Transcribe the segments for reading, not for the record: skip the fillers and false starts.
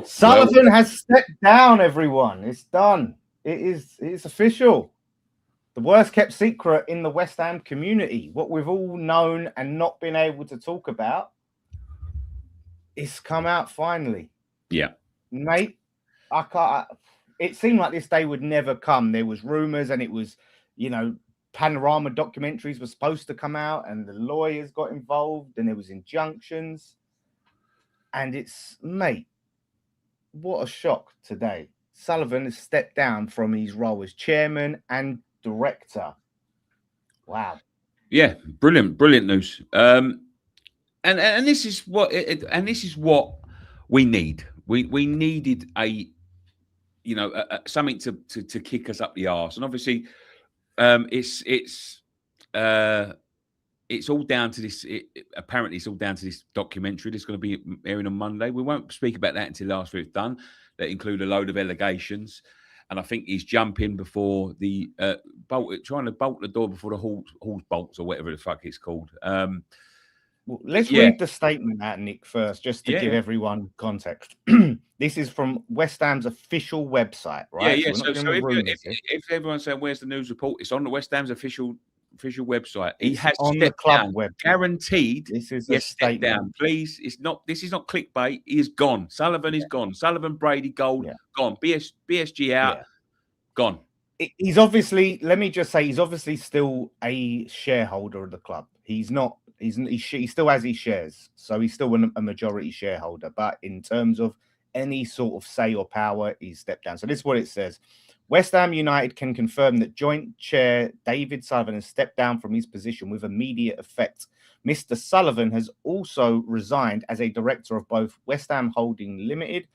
Sullivan has stepped down, everyone. It's done. It's official. The worst kept secret in the West Ham community. What we've all known and not been able to talk about. It's come out finally. Yeah. Mate, I can't. It seemed like this day would never come. There was rumors and it was, Panorama documentaries were supposed to come out and the lawyers got involved and there was injunctions. And mate, what a shock today. Sullivan has stepped down from his role as chairman and director. Wow. Yeah, brilliant news. And this is what we need. We needed something to kick us up the arse. And obviously it's all down to this. Apparently, it's all down to this documentary that's going to be airing on Monday. We won't speak about that until after it's done. That include a load of allegations, and I think he's jumping before the trying to bolt the door before the horse bolts or whatever the fuck it's called. Well, let's read the statement out, Nick, first, just to give everyone context. This is from West Ham's official website, right? Yeah. So if everyone's saying where's the news report, it's on the West Ham's official website. He has on the club website. Guaranteed. This is a statement. Down, please. This is not clickbait. He is gone. Sullivan is gone. Sullivan, Brady, Gold, gone. BSG out, gone. He's obviously. Let me just say, he's obviously still a shareholder of the club. He's not. He still has his shares, so he's still a majority shareholder. But in terms of any sort of say or power, he's stepped down. So this is what it says. West Ham United can confirm that Joint Chair David Sullivan has stepped down from his position with immediate effect. Mr. Sullivan has also resigned as a director of both West Ham Holding Limited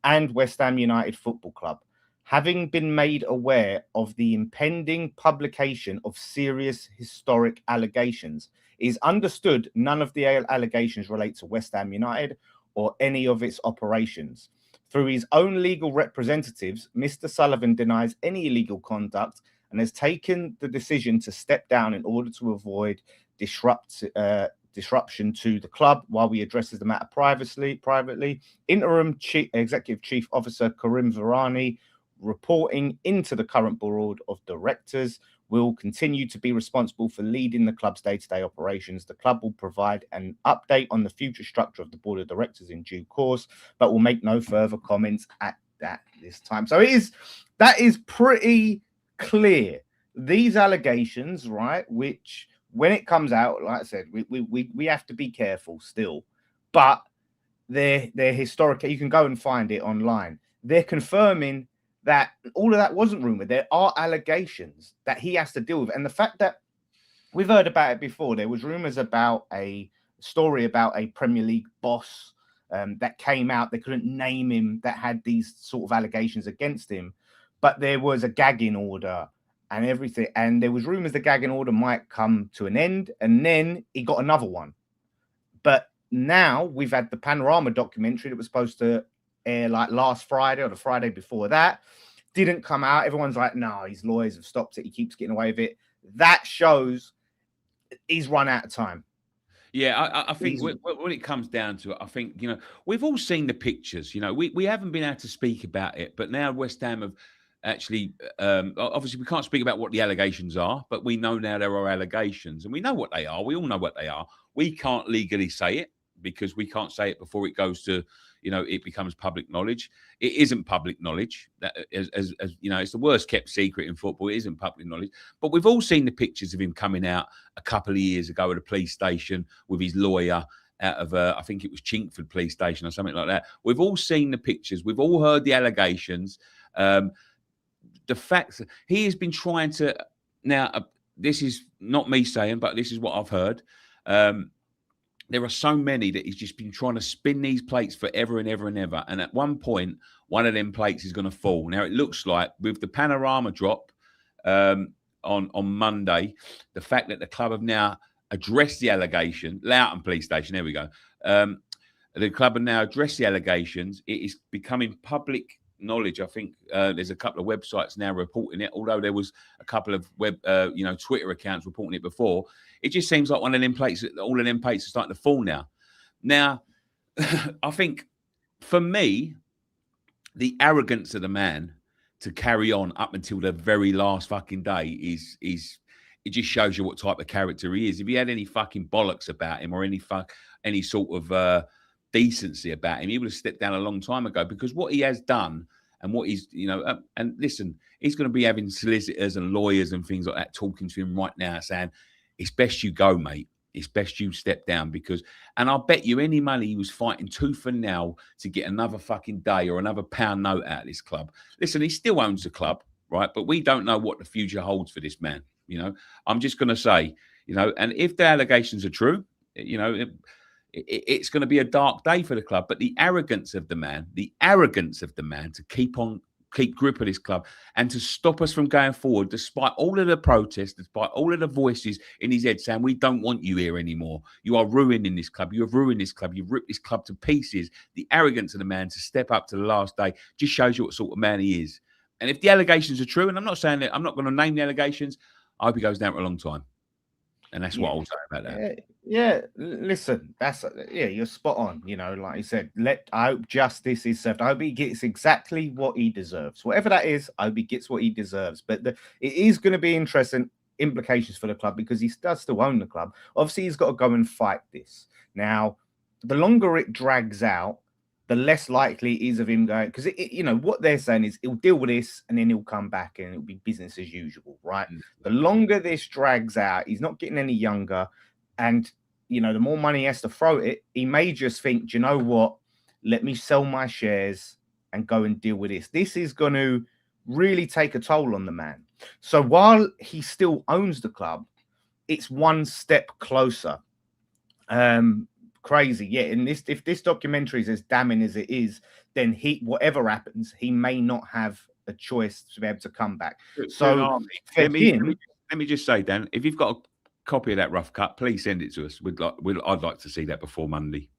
and West Ham United Football Club, having been made aware of the impending publication of serious historic allegations. It is understood none of the allegations relate to West Ham United or any of its operations. Through his own legal representatives, Mr. Sullivan denies any illegal conduct and has taken the decision to step down in order to avoid disruption to the club while he addresses the matter privately. Interim Executive Chief Officer Karim Virani, reporting into the current board of directors, will continue to be responsible for leading the club's day-to-day operations. The club will provide an update on the future structure of the board of directors in due course, but will make no further comments at this time. So that is pretty clear. These allegations, right, which when it comes out, like I said, we have to be careful still, but they're historic. You can go and find it online. They're confirming that all of that wasn't rumor. There are allegations that he has to deal with. And the fact that we've heard about it before, there was rumors about a story about a Premier League boss that came out. They couldn't name him, that had these sort of allegations against him. But there was a gagging order and everything. And there was rumors the gagging order might come to an end. And then he got another one. But now we've had the Panorama documentary that was supposed to air like last Friday or the Friday before that, didn't come out. Everyone's like, no, his lawyers have stopped it. He keeps getting away with it. That shows he's run out of time. Yeah, I think when it comes down to it, I think, we've all seen the pictures. We haven't been able to speak about it, but now West Ham have actually, obviously we can't speak about what the allegations are, but we know now there are allegations and we know what they are. We all know what they are. We can't legally say it because we can't say it before it goes to, it becomes public knowledge. It isn't public knowledge. That as it's the worst kept secret in football. It isn't public knowledge. But we've all seen the pictures of him coming out a couple of years ago at a police station with his lawyer out of, I think it was Chinkford police station or something like that. We've all seen the pictures. We've all heard the allegations. The fact that he has been trying to, now, this is not me saying, but this is what I've heard. There are so many that he's just been trying to spin these plates forever and ever and ever. And at one point, one of them plates is going to fall. Now, it looks like with the Panorama drop on Monday, the fact that the club have now addressed the allegation, Loughton Police Station, there we go. The club have now addressed the allegations. It is becoming public knowledge. I think there's a couple of websites now reporting it, although there was a couple of Twitter accounts reporting it before. It just seems like one of them plates, all of them plates are starting to fall now. Now, I think for me, the arrogance of the man to carry on up until the very last fucking day is it just shows you what type of character he is. If he had any fucking bollocks about him or any sort of decency about him, he would have stepped down a long time ago. Because what he has done and what he's, and listen, he's going to be having solicitors and lawyers and things like that talking to him right now, saying it's best you go, mate. It's best you step down and I'll bet you any money he was fighting tooth and nail to get another fucking day or another pound note out of this club. Listen, he still owns the club, right? But we don't know what the future holds for this man. I'm just going to say, and if the allegations are true, it's going to be a dark day for the club. But the arrogance of the man to keep grip of this club and to stop us from going forward, despite all of the protests, despite all of the voices in his head saying, we don't want you here anymore. You are ruining this club. You have ruined this club. You've ripped this club to pieces. The arrogance of the man to step up to the last day just shows you what sort of man he is. And if the allegations are true, and I'm not saying that, I'm not going to name the allegations, I hope he goes down for a long time. And that's what I'll say about that. Yeah, listen, you're spot on. Like you said, I hope justice is served. I hope he gets exactly what he deserves. Whatever that is, I hope he gets what he deserves. But it is going to be interesting implications for the club because he does still own the club. Obviously, he's got to go and fight this. Now, the longer it drags out, the less likely it is of him going, because what they're saying is he'll deal with this and then he'll come back and it'll be business as usual, right? The longer this drags out, he's not getting any younger, and the more money he has to throw at it, he may just think, do you know what? Let me sell my shares and go and deal with this. This is going to really take a toll on the man. So while he still owns the club, it's one step closer. Crazy, yeah. And if this documentary is as damning as it is, then whatever happens, he may not have a choice to be able to come back. So let me just say, Dan, if you've got a copy of that rough cut, please send it to us. I'd like to see that before Monday.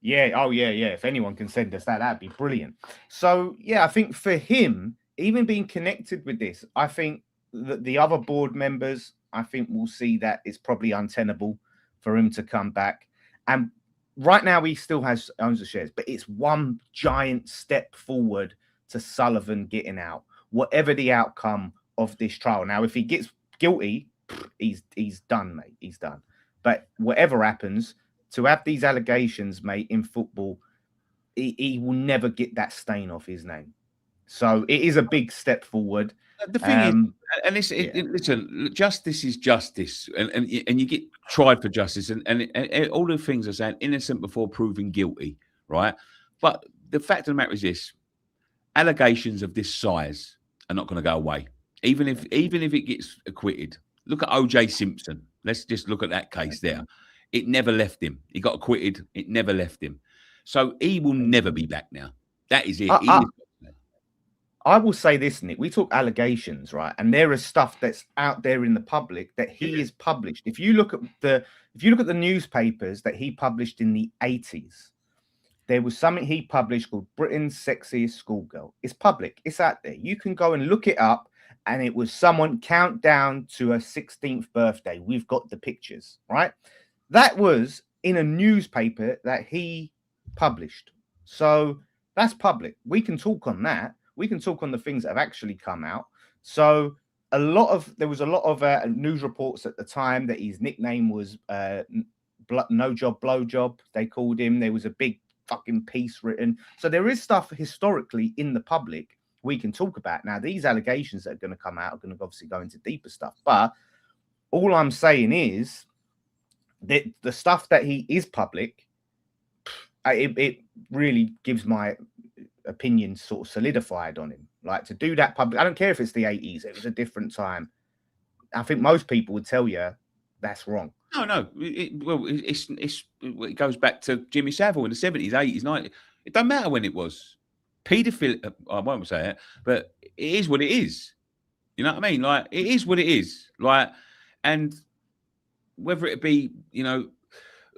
Yeah. Oh, yeah. If anyone can send us that'd be brilliant. So yeah, I think for him, even being connected with this, I think that the other board members, I think will see that it's probably untenable for him to come back. And right now he still owns the shares, but it's one giant step forward to Sullivan getting out, whatever the outcome of this trial. Now, if he gets guilty, he's done, mate. He's done. But whatever happens, to have these allegations, mate, in football, he will never get that stain off his name. So it is a big step forward. The thing is, and listen, justice is justice, and you get tried for justice, and all the things are saying innocent before proven guilty, right? But the fact of the matter is this: allegations of this size are not going to go away, even if it gets acquitted. Look at O.J. Simpson. Let's just look at that case there. It never left him. He got acquitted. It never left him. So he will never be back now. That is it. I will say this, Nick. We talk allegations, right? And there is stuff that's out there in the public that he has published. If you look at the newspapers that he published in the 80s, there was something he published called Britain's Sexiest Schoolgirl. It's public. It's out there. You can go and look it up. And it was someone countdown to her 16th birthday. We've got the pictures, right? That was in a newspaper that he published. So that's public. We can talk on that. We can talk on the things that have actually come out. So there was a lot of news reports at the time that his nickname was No Job, Blow Job. They called him. There was a big fucking piece written. So there is stuff historically in the public we can talk about. Now, these allegations that are going to come out are going to obviously go into deeper stuff. But all I'm saying is that the stuff that he is public, it really gives my opinion sort of solidified on him. Like, to do that public, I don't care if it's the 80s, it was a different time. I think most people would tell you that's wrong. No. It goes back to Jimmy Savile in the 70s, 80s, 90s. It don't matter when it was. Paedophilia, I won't say it, but it is what it is. You know what I mean? Like, it is what it is. Like, and whether it be,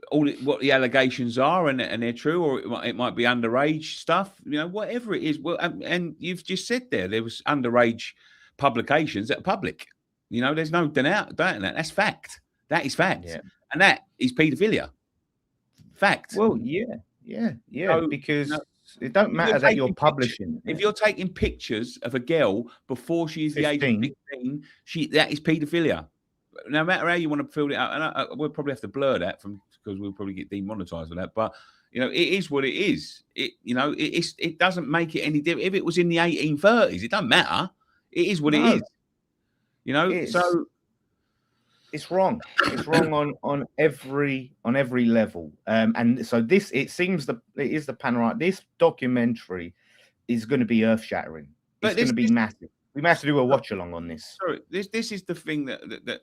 what the allegations are and they're true, or it might be underage stuff, whatever it is. Well, and you've just said there was underage publications that are public. There's no denying that. That's fact. That is fact. Yeah. And that is paedophilia. Fact. Well, yeah. So, because It don't matter that you're publishing. If you're taking pictures of a girl before she is the age of 16, that is paedophilia. No matter how you want to fill it out, and we'll probably have to blur that because we'll probably get demonetized for that. But you know, it is what it is. It doesn't make it any different. If it was in the 1830s, it doesn't matter. It is what it is. You know, so it's wrong. It's wrong on every level. And so it seems it is the panorama. This documentary is going to be earth shattering. It's going to be massive. We may have to do a watch along on this. Sorry, this is the thing that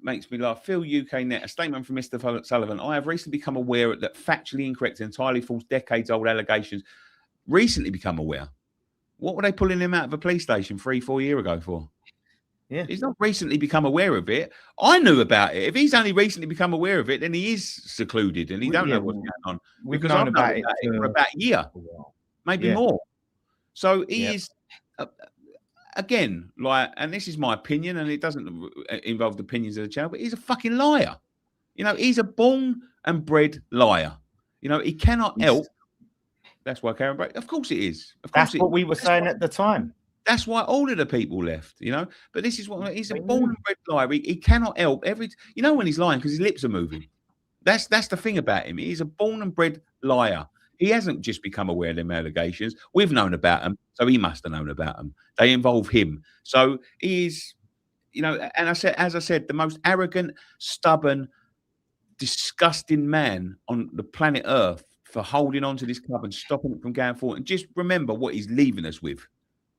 makes me laugh. Phil UKNet, a statement from Mr. Sullivan. I have recently become aware that factually incorrect and entirely false decades-old allegations. Recently become aware. What were they pulling him out of a police station 3-4 years ago for? Yeah, he's not recently become aware of it. I knew about it. If he's only recently become aware of it, then he is secluded and he don't know what's going on. Because I've known about it for about a year, maybe more. So he is, again, like, and this is my opinion, and it doesn't involve the opinions of the channel, but he's a fucking liar. You know, he's a born and bred liar. You know, he cannot help. That's why Karen Brady. Of course it is. Of course that's what we were saying at the time. That's why all of the people left, you know. But this is what he's a born and bred liar. He cannot help you know when he's lying because his lips are moving. That's the thing about him. He's a born and bred liar. He hasn't just become aware of them allegations. We've known about them, so he must have known about them. They involve him. So he is, you know, and as I said, the most arrogant, stubborn, disgusting man on the planet Earth for holding on to this club and stopping it from going forward. And just remember what he's leaving us with.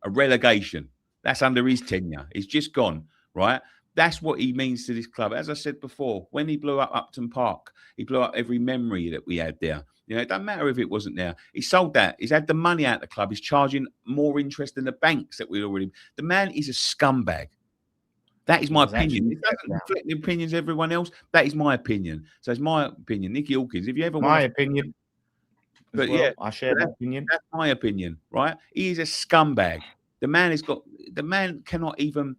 A relegation. That's under his tenure. He's just gone, right? That's what he means to this club. As I said before, when he blew up Upton Park, he blew up every memory that we had there. You know, it doesn't matter if it wasn't there. He sold that. He's had the money out of the club. He's charging more interest than the banks that we'd already. The man is a scumbag. That is my opinion. It doesn't reflect the opinions of everyone else. That is my opinion. So it's my opinion. Nicky Hawkins, if you ever want my opinion. But yeah, I share that opinion. That's my opinion, right? He is a scumbag. The man cannot even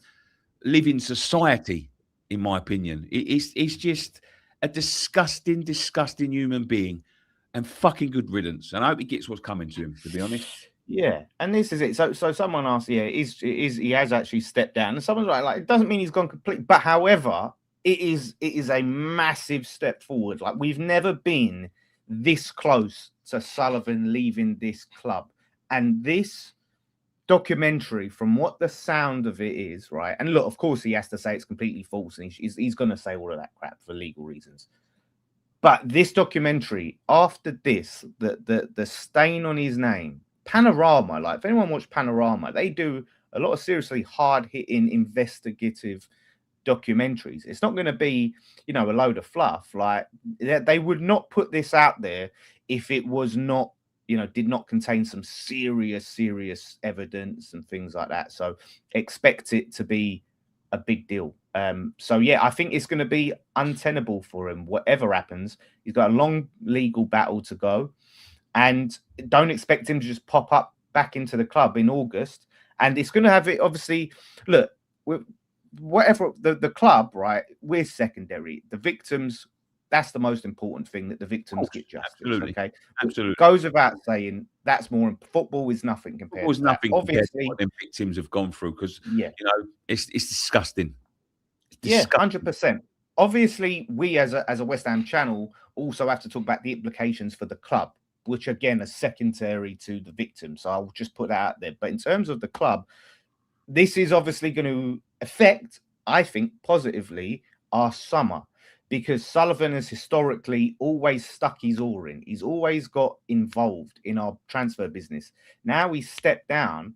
live in society, in my opinion. He's just a disgusting, disgusting human being, and fucking good riddance. And I hope he gets what's coming to him, to be honest. Yeah, and this is it. So someone asked, he has actually stepped down, and someone's like, it doesn't mean he's gone complete. But however, it is a massive step forward. Like, we've never been this close to Sullivan leaving this club, and this documentary, from what the sound of it is, right? And look, of course, he has to say it's completely false, and he's going to say all of that crap for legal reasons. But this documentary, after this, the stain on his name, Panorama, like if anyone watched Panorama, they do a lot of seriously hard-hitting investigative documentaries. It's not going to be, you know, a load of fluff. Like, they would not put this out there if it was not, you know, did not contain some serious evidence and things like that. So expect it to be a big deal. So yeah, I think it's going to be untenable for him. Whatever happens, he's got a long legal battle to go, and don't expect him to just pop up back into the club in August. And it's going to have it. Obviously, look, whatever the club, right? We're secondary. The victims. That's the most important thing, that the victims get justice. Absolutely. Okay, absolutely. It goes without saying. That's more. Football is nothing compared. Football is nothing compared to what the victims have gone through, because you know it's disgusting. Yeah, 100%. Obviously, we as a West Ham channel also have to talk about the implications for the club, which again are secondary to the victim. So I'll just put that out there. But in terms of the club, this is obviously going to affect, I think, positively our summer, because Sullivan has historically always stuck his oar in. He's always got involved in our transfer business. Now he's stepped down.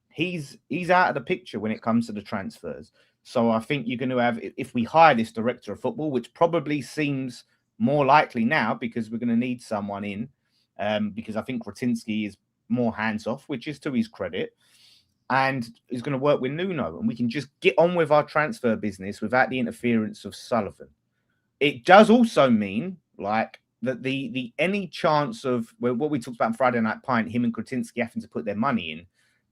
He's out of the picture when it comes to the transfers. So I think you're going to have, if we hire this director of football, which probably seems more likely now, because we're going to need someone in, because I think Kretinsky is more hands-off, which is to his credit, and he's going to work with Nuno, and we can just get on with our transfer business without the interference of Sullivan. It does also mean, like, that the any chance of, well, what we talked about on Friday Night Pint, him and Kretinsky having to put their money in,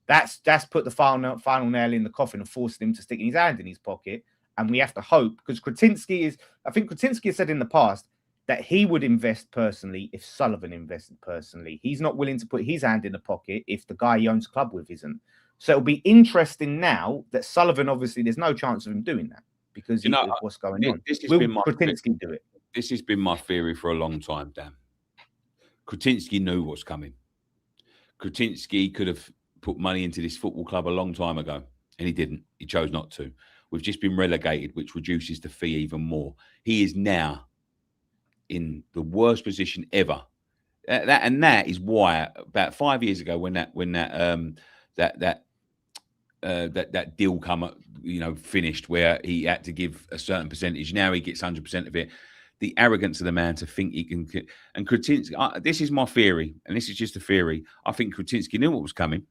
that's put the final nail in the coffin and forced him to stick his hand in his pocket. And we have to hope, because Kretinsky has said in the past, that he would invest personally if Sullivan invested personally. He's not willing to put his hand in the pocket if the guy he owns club with isn't. So it'll be interesting now that Sullivan, obviously, there's no chance of him doing that because of what's going on. Will Kretinsky do it? This has been my theory for a long time, Dan. Kretinsky knew what's coming. Kretinsky could have put money into this football club a long time ago, and he didn't. He chose not to. We've just been relegated, which reduces the fee even more. He is now in the worst position ever. That is why about 5 years ago, when that deal finished, where he had to give a certain percentage. Now he gets 100% of it. The arrogance of the man to think he can. And Kretinsky, this is my theory, and this is just a theory. I think Kretinsky knew what was coming.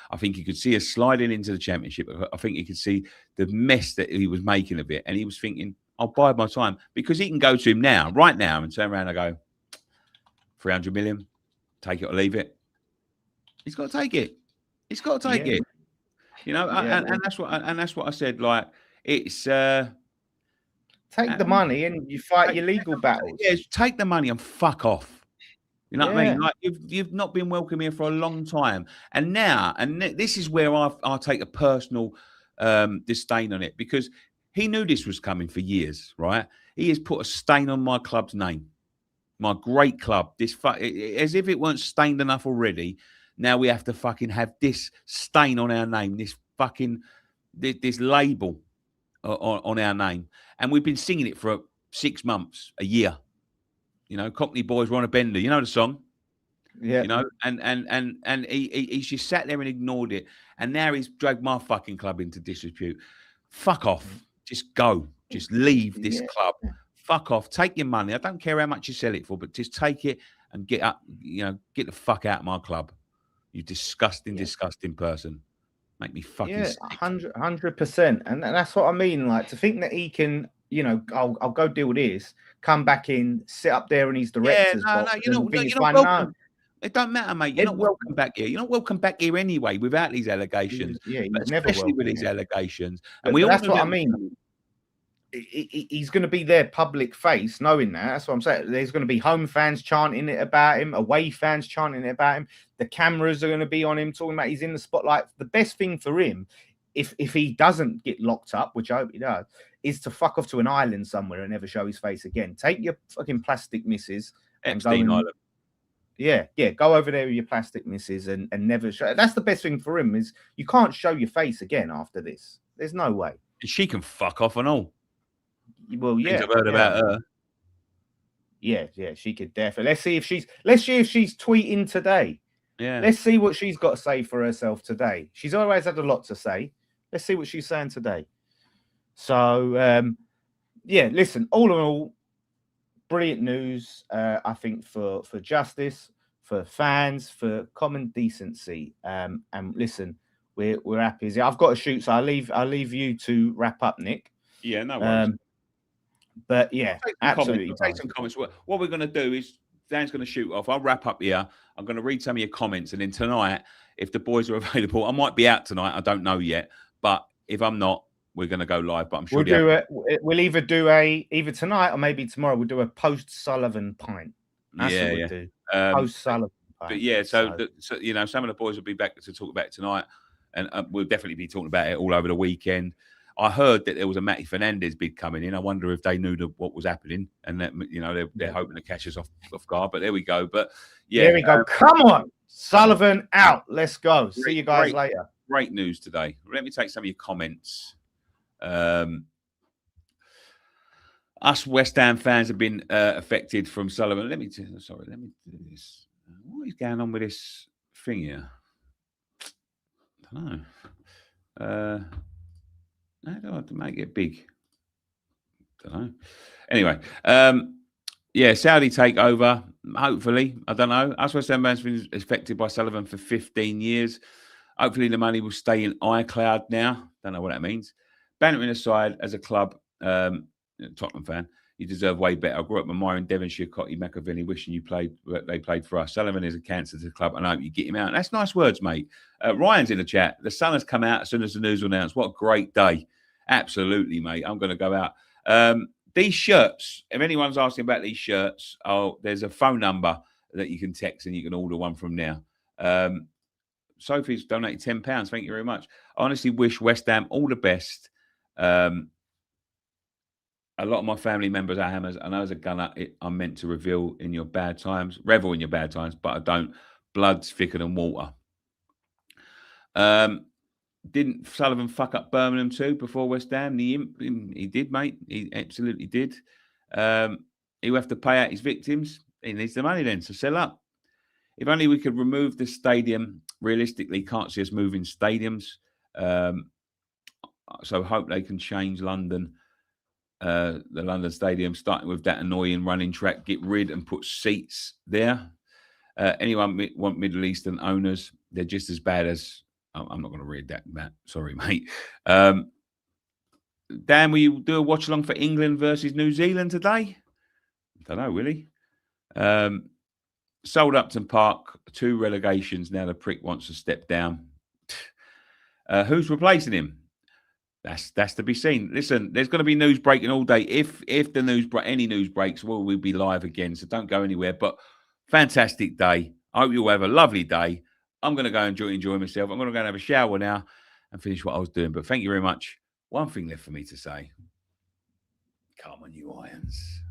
I think he could see us sliding into the Championship. I think he could see the mess that he was making of it, and he was thinking, "I'll bide my time," because he can go to him now, right now, and turn around and go, 300 million, take it or leave it. He's got to take it. He's got to take it. You know, and that's what I said. Like, it's take the money and you fight your legal battles. Yeah, take the money and fuck off. You know what I mean? Like, you've not been welcome here for a long time, and now, this is where I take a personal disdain on it, because he knew this was coming for years, right? He has put a stain on my club's name, my great club. As if it weren't stained enough already. Now we have to fucking have this stain on our name, this label on our name, and we've been singing it for 6 months, a year. You know, Cockney Boys were on a bender. You know the song, yeah. You know, and he's just sat there and ignored it, and now he's dragged my fucking club into disrepute. Fuck off. Just go. Just leave this club. Fuck off. Take your money. I don't care how much you sell it for, but just take it and get up. You know, get the fuck out of my club. You disgusting person. Make me fucking sick. 100%. And that's what I mean. Like, to think that he can, you know, I'll go deal with this, come back in, sit up there in his director's box. You're not welcome. It don't matter, mate. You're not welcome back here. You're not welcome back here anyway without these allegations. He's especially with these allegations. And that's what I mean. He's going to be their public face, knowing that. That's what I'm saying. There's going to be home fans chanting it about him, away fans chanting it about him. The cameras are going to be on him, talking about he's in the spotlight. The best thing for him, if he doesn't get locked up, which I hope he does, is to fuck off to an island somewhere and never show his face again. Take your fucking plastic misses and go Island. Yeah, go over there with your plastic misses and never show. That's the best thing for him, is you can't show your face again after this. There's no way. She can fuck off and all. Well, yeah. I've heard about her. Yeah, she could definitely. Let's see if she's tweeting today. Yeah. Let's see what she's got to say for herself today. She's always had a lot to say. Let's see what she's saying today. So, listen, all in all, brilliant news, I think, for justice, for fans, for common decency. And listen, we're happy. I've got to shoot, so I'll leave you to wrap up, Nick. Yeah, no worries. But yeah, absolutely. Take some comments. What we're going to do is Dan's going to shoot off. I'll wrap up here. I'm going to read some of your comments, and then tonight, if the boys are available, I might be out tonight. I don't know yet, but if I'm not, we're going to go live. But I'm sure we'll either do either tonight or maybe tomorrow. We'll do a post Sullivan pint. That's what we'll do. Post Sullivan pint. But yeah, so you know, some of the boys will be back to talk about it tonight, and we'll definitely be talking about it all over the weekend. I heard that there was a Matty Fernandez bid coming in. I wonder if they knew what was happening, and that, you know, they're hoping to catch us off guard. But there we go. But yeah, there we go. Come on, Sullivan out. Let's go. See you guys later. Great news today. Let me take some of your comments. Us West Ham fans have been affected from Sullivan. Let me do this. What is going on with this thing here? I don't know. I don't have to make it big. Don't know. Anyway, Saudi takeover. Hopefully, I don't know. Us West Ham fans have been affected by Sullivan for 15 years. Hopefully, the money will stay in iCloud now. Don't know what that means. Bantering aside, as a club, Tottenham fan, you deserve way better. I grew up admiring Devonshire, Cotty, McAvenny, wishing they played for us. Sullivan is a cancer to the club, and I hope you get him out. That's nice words, mate. Ryan's in the chat. The sun has come out as soon as the news was announced. What a great day. Absolutely, mate. I'm going to go out. these shirts, if anyone's asking about these shirts, there's a phone number that you can text and you can order one from now. Sophie's donated £10. Thank you very much. I honestly wish West Ham all the best. A lot of my family members are Hammers. I know as a gunner, I'm meant to revel in your bad times, but I don't. Blood's thicker than water. Didn't Sullivan fuck up Birmingham too before West Ham? He did, mate. He absolutely did. He'll have to pay out his victims. He needs the money then to sell up. If only we could remove the stadium. Realistically, can't see us moving stadiums. So hope they can change London, the London Stadium, starting with that annoying running track. Get rid and put seats there. Anyone want Middle Eastern owners? They're just as bad as... I'm not going to read that, Matt. Sorry, mate. Dan, will you do a watch-along for England versus New Zealand today? I don't know, really. Sold Upton Park, 2 relegations. Now the prick wants to step down. Who's replacing him? That's to be seen. Listen, there's going to be news breaking all day. If any news breaks, we'll be live again. So don't go anywhere. But fantastic day. I hope you'll have a lovely day. I'm going to go enjoy myself. I'm going to go and have a shower now and finish what I was doing. But thank you very much. One thing left for me to say. Come on, you Irons.